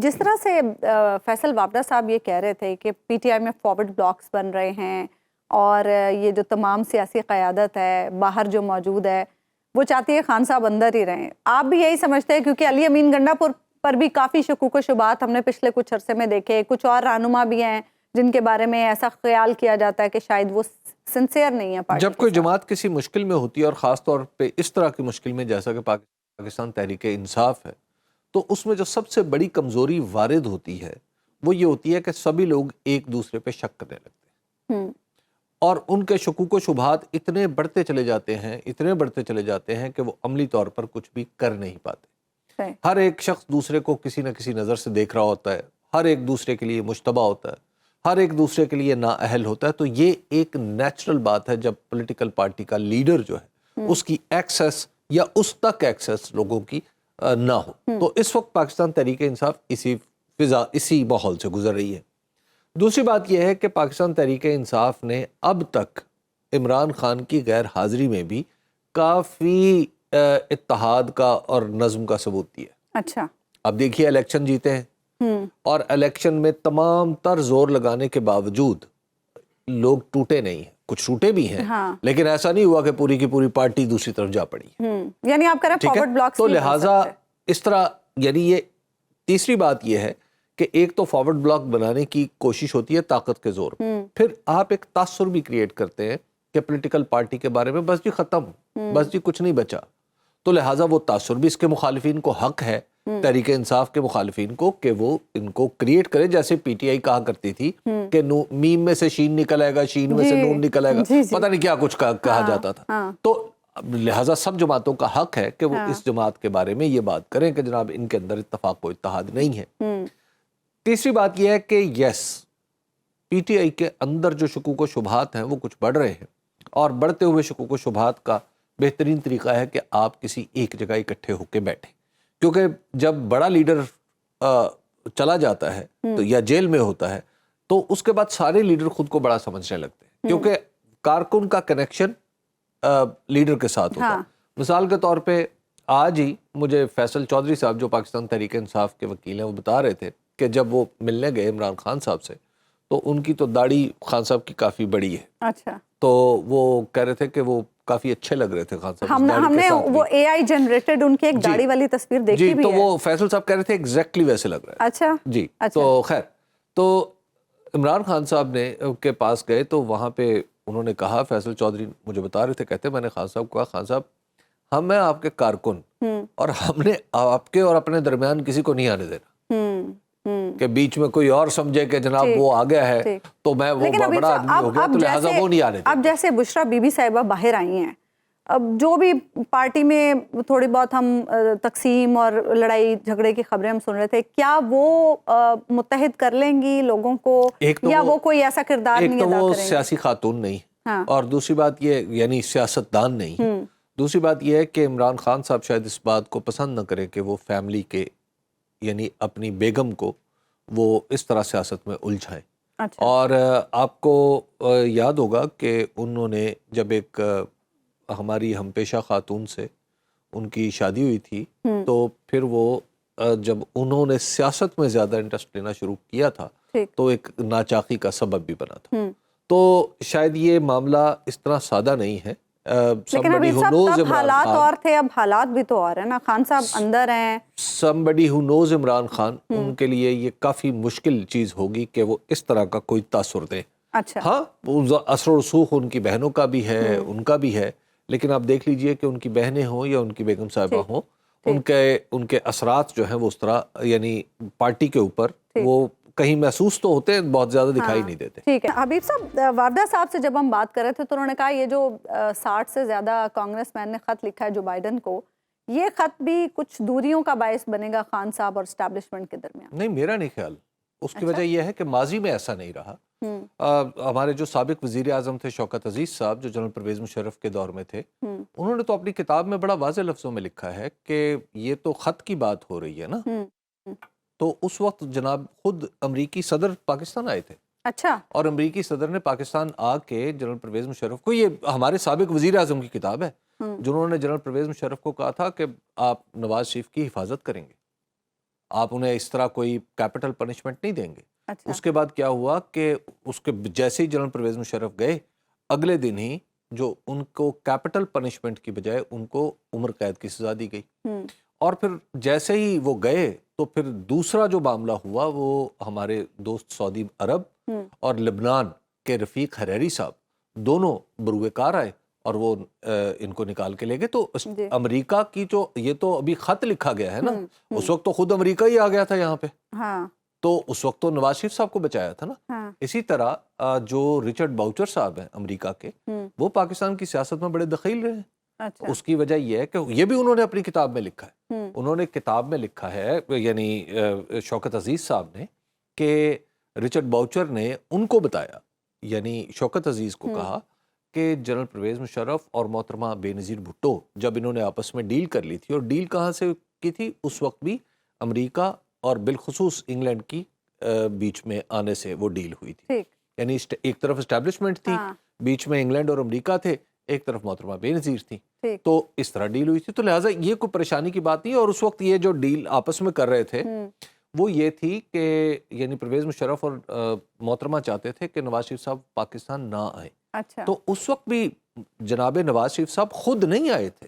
جس طرح سے فیصل وابڈا صاحب یہ کہہ رہے تھے کہ پی ٹی آئی میں فارورڈ بلاکس بن رہے ہیں اور یہ جو تمام سیاسی قیادت ہے باہر جو موجود ہے وہ چاہتی ہے خان صاحب اندر ہی رہیں، آپ بھی یہی سمجھتے ہیں؟ کیونکہ علی امین گنڈا پر بھی کافی شکوک و شبہات ہم نے پچھلے کچھ عرصے میں دیکھے، کچھ اور رہنما بھی ہیں جن کے بارے میں ایسا خیال کیا جاتا ہے کہ شاید وہ سنسیئر نہیں ہے پارٹی جب کوئی جماعت کسی مشکل میں ہوتی ہے اور خاص طور پہ اس طرح کی مشکل میں جیسا کہ پاکستان تحریک انصاف ہے، تو اس میں جو سب سے بڑی کمزوری وارد ہوتی ہے وہ یہ ہوتی ہے کہ سبھی لوگ ایک دوسرے پہ شک کرنے لگتے ہیں اور ان کے شکوک و شبہات اتنے بڑھتے چلے جاتے ہیں کہ وہ عملی طور پر کچھ بھی کر نہیں پاتے۔ ہر ایک شخص دوسرے کو کسی نہ کسی نظر سے دیکھ رہا ہوتا ہے، ہر ایک دوسرے کے لیے مشتبہ ہوتا ہے، ہر ایک دوسرے کے لیے نااہل ہوتا ہے۔ تو یہ ایک نیچرل بات ہے جب پولیٹیکل پارٹی کا لیڈر جو ہے اس کی ایکسس یا اس تک ایکسس لوگوں کی نہ ہو۔ تو اس وقت پاکستان تحریک انصاف اسی ماحول سے گزر رہی ہے۔ دوسری بات یہ ہے کہ پاکستان تحریک انصاف نے اب تک عمران خان کی غیر حاضری میں بھی کافی اتحاد کا اور نظم کا ثبوت دیا۔ اچھا، اب دیکھیے الیکشن جیتے ہیں اور الیکشن میں تمام تر زور لگانے کے باوجود لوگ ٹوٹے نہیں ہیں، کچھ ٹوٹے بھی ہیں لیکن ایسا نہیں ہوا کہ پوری کی پوری پارٹی دوسری طرف جا پڑی۔ یعنی آپ کہہ رہے ہیں فارورڈ بلاکس، تو لہٰذا اس طرح یعنی یہ تیسری بات یہ ہے کہ ایک تو فارورڈ بلاک بنانے کی کوشش ہوتی ہے طاقت کے زور پہ، پھر آپ ایک تاثر بھی کریٹ کرتے ہیں کہ پولیٹیکل پارٹی کے بارے میں بس جی ختم، بس جی کچھ نہیں بچا۔ تو لہٰذا وہ تاثر بھی اس کے مخالفین کو حق ہے، تحریک انصاف کے مخالفین کو، کہ وہ ان کو کریٹ کرے، جیسے پی ٹی آئی کہا کرتی تھی کہ میم میں سے شین نکل آئے گا، شین میں سے نون نکل آئے گا، پتہ نہیں کیا کچھ کہا جاتا تھا۔ تو لہٰذا سب جماعتوں کا حق ہے کہ وہ اس جماعت کے بارے میں یہ بات کریں کہ جناب ان کے اندر اتفاق و اتحاد نہیں ہے۔ تیسری بات یہ ہے کہ یس، پی ٹی آئی کے اندر جو شکوک و شبہات ہیں وہ کچھ بڑھ رہے ہیں، اور بڑھتے ہوئے شکوک و شبہات کا بہترین طریقہ ہے کہ آپ کسی ایک جگہ اکٹھے ہو کے بیٹھیں، کیونکہ جب بڑا لیڈر چلا جاتا ہے تو یا جیل میں ہوتا ہے تو اس کے بعد سارے لیڈر خود کو بڑا سمجھنے لگتے ہیں، کیونکہ کارکن کا کنیکشن لیڈر کے ساتھ ہوتا ہے۔ مثال کے طور پہ آج ہی مجھے فیصل چودھری صاحب جو پاکستان تحریک انصاف کے وکیل ہیں وہ بتا رہے تھے کہ جب وہ ملنے گئے عمران خان صاحب سے تو ان کی تو داڑھی خان صاحب کی کافی بڑی ہے۔ اچھا، تو وہ کہہ رہے تھے کہ وہ کافی اچھے لگ رہے تھے خان صاحب۔ ہم نے وہ اے آئی جنریٹڈ ان کی ایک داڑھی والی تصویر دیکھی بھی ہے، تو وہ فیصل صاحب کہہ رہے تھے ایگزیکٹلی ویسے لگ رہا ہے۔ اچھا جی، تو خیر، تو عمران خان صاحب نے کے پاس گئے تو وہاں پہ انہوں نے کہا، فیصل چودھری مجھے بتا رہے تھے، کہتے میں نے خان صاحب کو کہا، خان صاحب ہم ہیں آپ کے کارکن اور ہم نے آپ کے اور اپنے درمیان کسی کو نہیں آنے دینا کہ بیچ میں کوئی اور سمجھے کہ جناب وہ آ گیا ہے تو میں وہ بڑا آدمی ہو گیا تو لہٰذا وہ نہیں آنے دینا۔ اب جیسے بشرا بی بی صاحبہ باہر آئی ہیں، اب جو بھی پارٹی میں تھوڑی بہت ہم تقسیم اور لڑائی جھگڑے کی خبریں ہم سن رہے تھے، کیا وہ متحد کر لیں گی لوگوں کو یا وہ کوئی ایسا کردار نہیں ادا کریں گے؟ ایک تو وہ سیاسی خاتون نہیں، اور دوسری بات یہ یعنی سیاستدان نہیں، دوسری بات یہ ہے کہ عمران خان صاحب شاید اس بات کو پسند نہ کریں کہ وہ فیملی کے یعنی اپنی بیگم کو وہ اس طرح سیاست میں الجھائیں۔ اور آپ کو یاد ہوگا کہ انہوں نے جب ایک ہماری ہم پیشہ خاتون سے ان کی شادی ہوئی تھی تو پھر وہ جب انہوں نے سیاست میں زیادہ انٹرسٹ لینا شروع کیا تھا تو ایک ناچاقی کا سبب بھی بنا تھا۔ تو شاید یہ معاملہ اس طرح سادہ نہیں ہے، لیکن ابھی تب حالات اور تھے، اب حالات بھی تو اور ہیں نا، خان صاحب اندر ہیں۔ somebody who knows Imran Khan, ان کے لیے یہ کافی مشکل چیز ہوگی کہ وہ اس طرح کا کوئی تاثر دیں۔ اچھا، ہاں اثر و رسوخ ان کی بہنوں کا بھی ہے، ان کا بھی ہے، لیکن آپ دیکھ لیجئے کہ ان کی بہنیں ہوں یا ان کی بیگم صاحبہ ہوں، ان کے اثرات جو ہیں وہ اس طرح یعنی پارٹی کے اوپر وہ کہیں محسوس تو ہوتے ہیں، بہت زیادہ دکھائی نہیں دیتے۔ ٹھیک ہے حبیب صاحب، وابڈا صاحب سے جب ہم بات کر رہے تھے تو انہوں نے کہا یہ جو 60 سے زیادہ کانگریس مین نے خط لکھا ہے جو بائیڈن کو، یہ خط بھی کچھ دوریوں کا باعث بنے گا خان صاحب اور اسٹیبلشمنٹ کے درمیان۔ نہیں، میرا نہیں خیال، اس کی وجہ یہ ہے کہ ماضی میں ایسا نہیں رہا۔ ہمارے جو سابق وزیر اعظم تھے شوکت عزیز صاحب جو جنرل پرویز مشرف کے دور میں تھے، انہوں نے تو اپنی کتاب میں بڑا واضح لفظوں میں لکھا ہے کہ یہ تو خط کی بات ہو رہی ہے نا، تو اس وقت جناب خود امریکی صدر پاکستان آئے تھے۔ اچھا، اور امریکی صدر نے پاکستان آ کے جنرل پرویز مشرف کو، یہ ہمارے سابق وزیر اعظم کی کتاب ہے، جنہوں نے جنرل پرویز مشرف کو کہا تھا کہ آپ نواز شریف کی حفاظت کریں گے، آپ انہیں اس طرح کوئی کیپٹل پنشمنٹ نہیں دیں گے. اچھا. اس کے بعد کیا ہوا کہ اس کے جیسے ہی جنرل پرویز مشرف گئے اگلے دن ہی جو ان کو کیپٹل پنشمنٹ کی بجائے ان کو عمر قید کی سزا دی گئی. اور پھر جیسے ہی وہ گئے تو پھر دوسرا جو معاملہ ہوا وہ ہمارے دوست سعودی عرب اور لبنان کے رفیق حریری صاحب دونوں بروئے کار آئے اور وہ ان کو نکال کے لے گئے. تو امریکہ کی جو یہ تو ابھی خط لکھا گیا ہے نا, اس وقت تو خود امریکہ ہی آ گیا تھا یہاں پہ, تو اس وقت تو نواز شریف صاحب کو بچایا تھا نا. اسی طرح جو رچرڈ باؤچر صاحب ہیں امریکہ کے, وہ پاکستان کی سیاست میں بڑے دخیل رہے ہیں. اس کی وجہ یہ ہے کہ یہ بھی انہوں نے اپنی کتاب میں لکھا ہے. انہوں نے کتاب میں لکھا ہے, یعنی شوکت عزیز صاحب نے, کہ رچرڈ باؤچر نے ان کو بتایا, یعنی شوکت عزیز کو کہا کہ جنرل پرویز مشرف اور محترمہ بے نظیر بھٹو جب انہوں نے آپس میں ڈیل کر لی تھی, اور ڈیل کہاں سے کی تھی, اس وقت بھی امریکہ اور بالخصوص انگلینڈ کی بیچ میں آنے سے وہ ڈیل ہوئی تھی. یعنی ایک طرف اسٹیبلشمنٹ تھی, بیچ میں انگلینڈ اور امریکہ تھے, ایک طرف محترمہ بے نظیر تھی, تو اس طرح ڈیل ہوئی تھی. تو لہٰذا یہ کوئی پریشانی کی بات نہیں. اور اس وقت یہ جو ڈیل آپس میں کر رہے تھے وہ یہ تھی کہ یعنی پرویز مشرف اور محترمہ چاہتے تھے کہ نواز شریف صاحب پاکستان نہ آئے. تو اس وقت بھی جناب نواز شریف صاحب خود نہیں آئے تھے.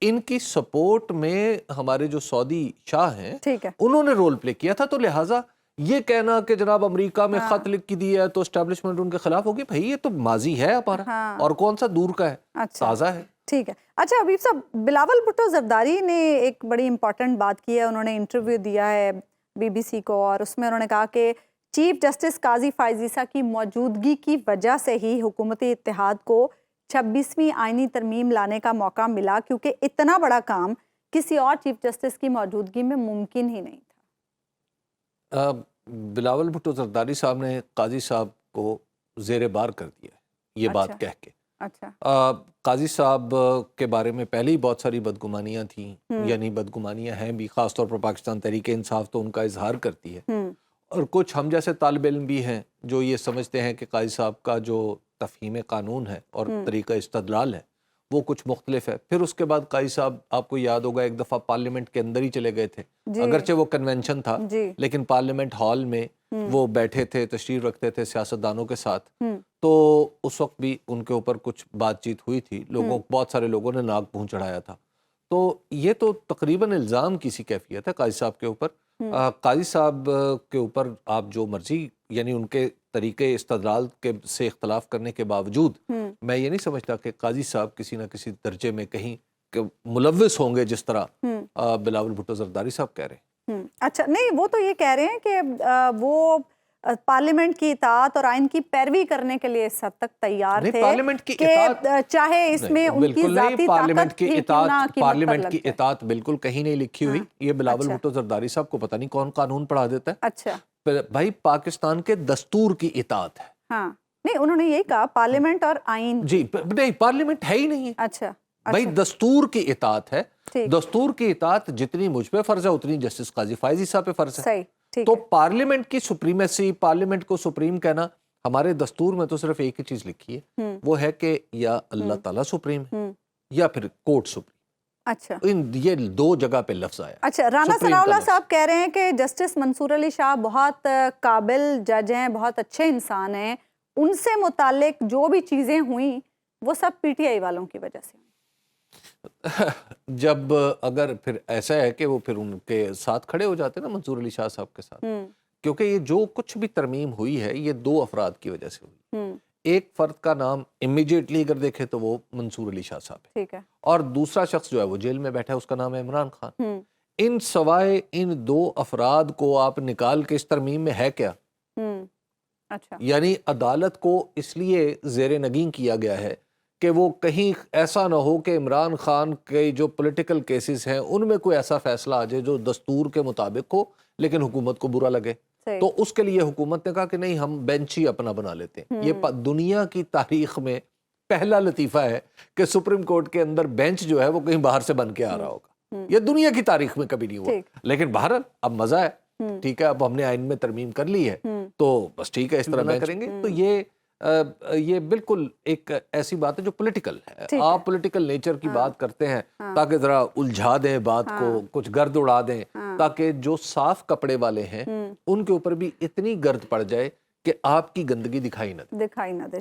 ان کی سپورٹ میں ہمارے جو سعودی شاہ ہیں انہوں نے رول پلے کیا تھا. تو لہٰذا یہ کہنا کہ جناب امریکہ میں خط لکھ کے دیا ہے تو اسٹیبلشمنٹ ان کے خلاف ہوگی, بھائی یہ تو ماضی ہے ہمارا, اور کون سا دور کا ہے, تازہ ہے. ٹھیک ہے. اچھا حبیب صاحب, بلاول بھٹو زرداری نے ایک بڑی امپورٹنٹ بات کی ہے. انہوں نے انٹرویو دیا ہے بی بی سی کو, اور اس میں انہوں نے کہا کہ چیف جسٹس قاضی فائز عیسیٰ کی موجودگی کی وجہ سے ہی حکومت اتحاد کو 26ویں آئینی ترمیم لانے کا موقع ملا, کیونکہ اتنا بڑا کام کسی اور چیف جسٹس کی موجودگی میں ممکن ہی نہیں تھا. بلاول بھٹو زرداری صاحب نے قاضی صاحب کو زیر بار کر دیا یہ بات کہہ کے. قاضی صاحب کے بارے میں پہلے ہی بہت ساری بدگمانیاں تھیں, یعنی بدگمانیاں ہیں بھی, خاص طور پر پاکستان تحریک انصاف تو ان کا اظہار کرتی ہے, اور کچھ ہم جیسے طالب علم بھی ہیں جو یہ سمجھتے ہیں کہ قاضی صاحب کا جو تفہیم قانون ہے اور طریقہ استدلال ہے وہ کچھ مختلف ہے. پھر اس کے بعد قاضی صاحب, آپ کو یاد ہوگا, ایک دفعہ پارلیمنٹ کے اندر ہی چلے گئے تھے, اگرچہ وہ کنونشن تھا لیکن پارلیمنٹ ہال میں وہ بیٹھے تھے, تشریف رکھتے تھے سیاستدانوں کے ساتھ. تو اس وقت بھی ان کے اوپر کچھ بات چیت ہوئی تھی, بہت سارے لوگوں نے ناک منہ چڑھایا تھا. تو یہ تو تقریباً الزام کسی کیفیت ہے قاضی صاحب کے اوپر. قاضی صاحب کے اوپر آپ جو مرضی, یعنی ان کے طریقے استدلال کے سے اختلاف کرنے کے باوجود میں یہ نہیں سمجھتا کہ قاضی صاحب کسی نہ کسی درجے میں کہیں ملوث ہوں گے جس طرح بلاول بھٹو زرداری صاحب کہہ رہے ہیں. اچھا, نہیں وہ تو یہ کہہ رہے ہیں کہ وہ پارلیمنٹ کی اطاعت اور آئین کی پیروی کرنے کے لیے اس حد تک تیار تھے کہ چاہے اس میں ان کی ذاتی طاقت ہی کیوں نہ قیمت پر لگ جائے. پارلیمنٹ کی اطاعت بالکل کہیں نہیں لکھی ہوئی. یہ بلاول بھٹو زرداری صاحب کو پتہ نہیں کون قانون پڑھا دیتا ہے. اچھا بھائی پاکستان کے دستور کی اطاعت ہے. ہاں نہیں, انہوں نے یہی کہا پارلیمنٹ اور آئین. جی نہیں, پارلیمنٹ ہے ہی نہیں ہے. اچھا بھائی دستور کی اطاعت ہے. دستور کی اطاعت جتنی مجھ پہ فرض ہے اتنی جسٹس قاضی فائز عیسیٰ پہ فرض ہے. تو پارلیمنٹ کی سپریمیسی, پارلیمنٹ کو سپریم کہنا, ہمارے دستور میں تو صرف ایک ہی چیز لکھی ہے, وہ ہے کہ یا اللہ تعالیٰ سپریم ہے یا پھر کورٹ سپریم. اچھا, یہ دو جگہ پہ لفظ آیا. اچھا, رانا ثناء اللہ صاحب کہہ رہے ہیں کہ جسٹس منصور علی شاہ بہت قابل جج ہیں, بہت اچھے انسان ہیں, ان سے متعلق جو بھی چیزیں ہوئیں وہ سب پی ٹی آئی والوں کی وجہ سے. جب اگر پھر ایسا ہے کہ وہ پھر ان کے ساتھ کھڑے ہو جاتے نا منصور علی شاہ صاحب کے ساتھ, کیونکہ یہ جو کچھ بھی ترمیم ہوئی ہے یہ دو افراد کی وجہ سے ہوئی. ایک فرد کا نام امیڈیٹلی اگر دیکھے تو وہ منصور علی شاہ صاحب ہے, اور دوسرا شخص جو ہے وہ جیل میں بیٹھا ہے, اس کا نام ہے عمران خان. ان سوائے ان دو افراد کو آپ نکال کے اس ترمیم میں ہے کیا؟ یعنی عدالت کو اس لیے زیر نگین کیا گیا ہے کہ وہ کہیں ایسا نہ ہو کہ عمران خان کے جو پولیٹیکل کیسز ہیں ان میں کوئی ایسا فیصلہ آ جائے جو دستور کے مطابق ہو لیکن حکومت کو برا لگے. تو اس کے لیے حکومت نے کہا کہ نہیں, ہم بینچ ہی اپنا بنا لیتے ہیں. یہ دنیا کی تاریخ میں پہلا لطیفہ ہے کہ سپریم کورٹ کے اندر بینچ جو ہے وہ کہیں باہر سے بن کے آ رہا ہوگا. یہ دنیا کی تاریخ میں کبھی نہیں ہوا. لیکن بہرحال اب مزہ ہے, ٹھیک ہے, اب ہم نے آئین میں ترمیم کر لی ہے تو بس ٹھیک ہے, اس طرح نہ کریں گے. تو یہ یہ بالکل ایک ایسی بات ہے جو پولیٹیکل ہے. آپ پولیٹیکل نیچر کی بات کرتے ہیں تاکہ ذرا الجھا دیں بات کو, کچھ گرد اڑا دیں, تاکہ جو صاف کپڑے والے ہیں ان کے اوپر بھی اتنی گرد پڑ جائے کہ آپ کی گندگی دکھائی نہ دے.